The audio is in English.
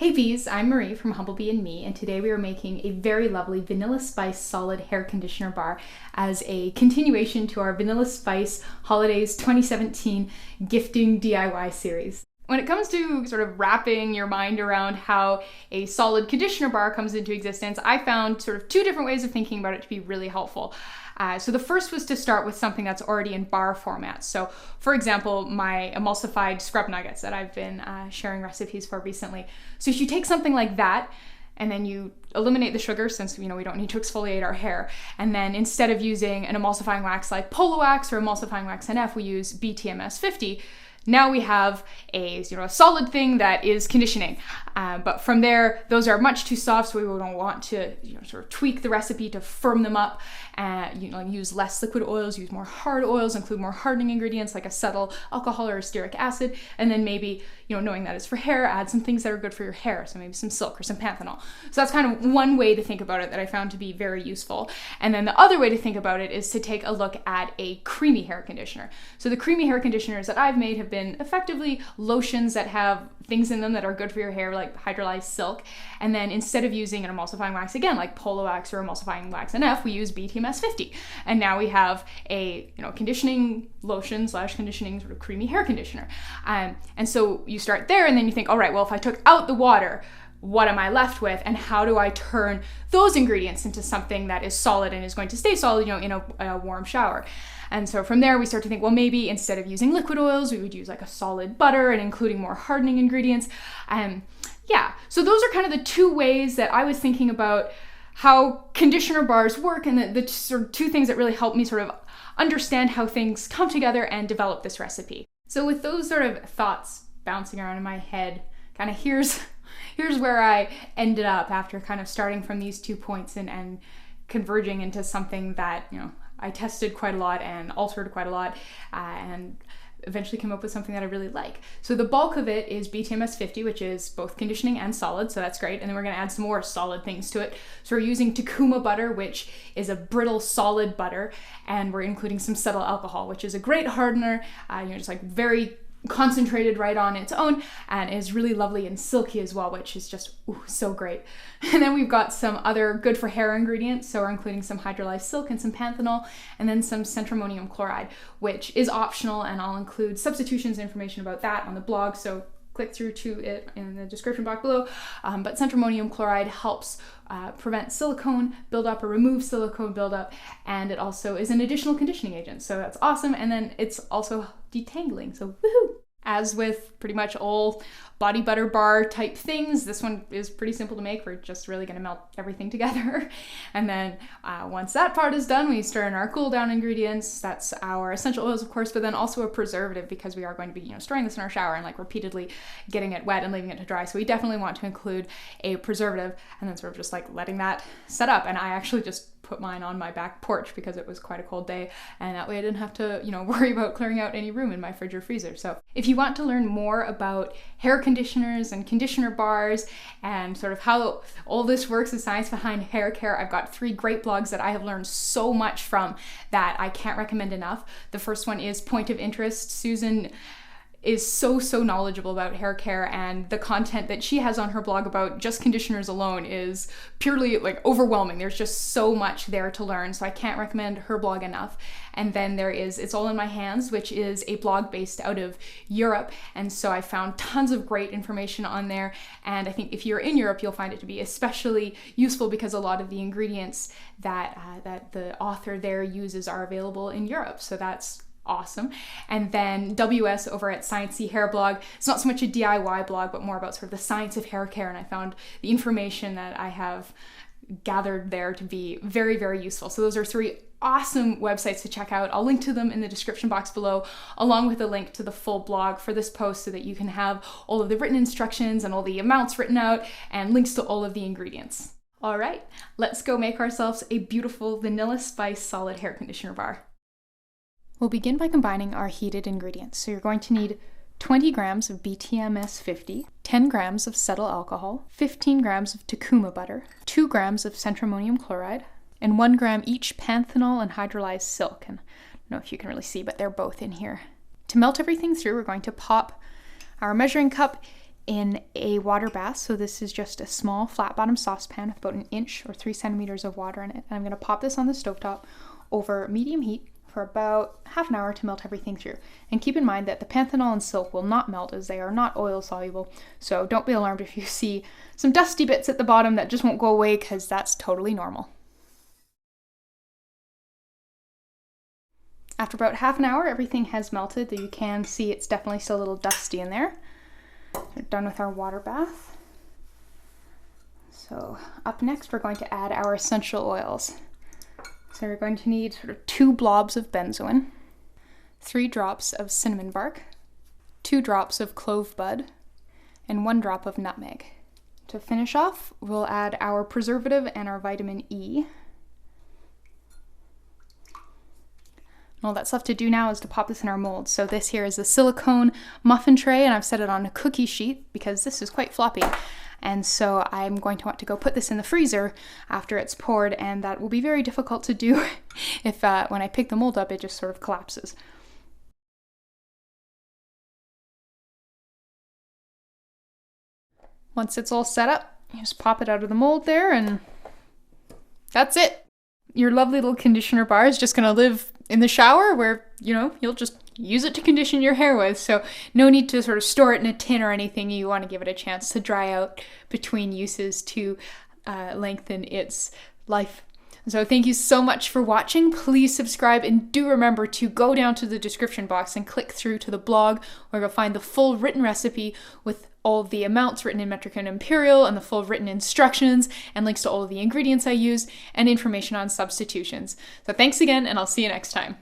Hey bees, I'm Marie from Humblebee and Me, and today we are making a very lovely Vanilla Spice Solid Hair Conditioner Bar as a continuation to our Vanilla Spice Holidays 2017 Gifting DIY series. When it comes to sort of wrapping your mind around how a solid conditioner bar comes into existence, I found sort of two different ways of thinking about it to be really helpful. So the first was to start with something that's already in bar format. So for example, my emulsified scrub nuggets that I've been sharing recipes for recently. So if you take something like that and then you eliminate the sugar, since we don't need to exfoliate our hair, and then instead of using an emulsifying wax like Polo Wax or emulsifying wax NF, we use BTMS 50. Now we have a solid thing that is conditioning, but from there, those are much too soft, so we don't want to sort of tweak the recipe to firm them up. Use less liquid oils, use more hard oils, include more hardening ingredients like acetyl alcohol or stearic acid, and then maybe knowing that it's for hair, add some things that are good for your hair, so maybe some silk or some panthenol. So that's kind of one way to think about it that I found to be very useful. And then the other way to think about it is to take a look at a creamy hair conditioner. So the creamy hair conditioners that I've made have been effectively lotions that have things in them that are good for your hair, like hydrolyzed silk. And then instead of using an emulsifying wax again, like Polo Wax or emulsifying wax NF, we use BTMS 50. And now we have a conditioning lotion / conditioning sort of creamy hair conditioner. And so you start there, and then you think, all right, well, if I took out the water, what am I left with, and how do I turn those ingredients into something that is solid and is going to stay solid, in a warm shower? And so from there, we start to think, well, maybe instead of using liquid oils, we would use like a solid butter and including more hardening ingredients. So those are kind of the two ways that I was thinking about how conditioner bars work, and the sort of two things that really helped me sort of understand how things come together and develop this recipe. So with those sort of thoughts bouncing around in my head, kind of here's where I ended up after kind of starting from these 2 points and converging into something that, I tested quite a lot and altered quite a lot, and eventually came up with something that I really like. So the bulk of it is BTMS 50, which is both conditioning and solid, so that's great. And then we're gonna add some more solid things to it. So we're using tucuma butter, which is a brittle solid butter, and we're including some cetyl alcohol, which is a great hardener, just like very concentrated right on its own, and is really lovely and silky as well, which is just so great. And then we've got some other good for hair ingredients, so we're including some hydrolyzed silk and some panthenol, and then some cetrimonium chloride, which is optional, and I'll include substitutions information about that on the blog, so click through to it in the description box below. But cetrimonium chloride helps prevent silicone buildup or remove silicone buildup, and it also is an additional conditioning agent, so that's awesome. And then it's also detangling, so woohoo! As with pretty much all body butter bar type things, this one is pretty simple to make. We're just really going to melt everything together. And then once that part is done, we stir in our cool down ingredients. That's our essential oils, of course, but then also a preservative, because we are going to be storing this in our shower and repeatedly getting it wet and leaving it to dry. So we definitely want to include a preservative, and then sort of just letting that set up. And I actually just put mine on my back porch because it was quite a cold day, and that way I didn't have to worry about clearing out any room in my fridge or freezer. So if you want to learn more about hair conditioners and conditioner bars and sort of how all this works, the science behind hair care, I've got 3 great blogs that I have learned so much from that I can't recommend enough. The first one is Point of Interest. Susan is so knowledgeable about hair care, and the content that she has on her blog about just conditioners alone is purely overwhelming. There's just so much there to learn, so I can't recommend her blog enough. And then there is It's All in My Hands, which is a blog based out of Europe, and so I found tons of great information on there, and I think if you're in Europe, you'll find it to be especially useful because a lot of the ingredients that the author there uses are available in Europe, so that's awesome. And then WS over at Sciencey Hair Blog. It's not so much a DIY blog, but more about sort of the science of hair care, and I found the information that I have gathered there to be very, very useful. So those are 3 awesome websites to check out. I'll link to them in the description box below, along with a link to the full blog for this post, so that you can have all of the written instructions and all the amounts written out and links to all of the ingredients. All right, let's go make ourselves a beautiful Vanilla Spice solid hair conditioner bar. We'll begin by combining our heated ingredients. So you're going to need 20 grams of BTMS 50, 10 grams of cetyl alcohol, 15 grams of tucuma butter, 2 grams of cetrimonium chloride, and 1 gram each panthenol and hydrolyzed silk. And I don't know if you can really see, but they're both in here. To melt everything through, we're going to pop our measuring cup in a water bath. So this is just a small flat bottom saucepan with about 1 inch or 3 centimeters of water in it. And I'm going to pop this on the stovetop over medium heat for about half an hour to melt everything through. And keep in mind that the panthenol and silk will not melt as they are not oil soluble. So don't be alarmed if you see some dusty bits at the bottom that just won't go away, because that's totally normal. After about half an hour, everything has melted, though you can see it's definitely still a little dusty in there. We're done with our water bath. So up next, we're going to add our essential oils. So we're going to need sort of 2 blobs of benzoin, 3 drops of cinnamon bark, 2 drops of clove bud, and 1 drop of nutmeg. To finish off, we'll add our preservative and our vitamin E. All that's left to do now is to pop this in our mold. So this here is a silicone muffin tray, and I've set it on a cookie sheet because this is quite floppy. And so I'm going to want to go put this in the freezer after it's poured, and that will be very difficult to do if when I pick the mold up, it just sort of collapses. Once it's all set up, you just pop it out of the mold there, and that's it. Your lovely little conditioner bar is just going to live in the shower where, you know, you'll just use it to condition your hair with. So no need to sort of store it in a tin or anything. You want to give it a chance to dry out between uses to lengthen its life. So thank you so much for watching. Please subscribe, and do remember to go down to the description box and click through to the blog, where you'll find the full written recipe with all of the amounts written in metric and imperial, and the full written instructions, and links to all of the ingredients I used, and information on substitutions. So thanks again, and I'll see you next time.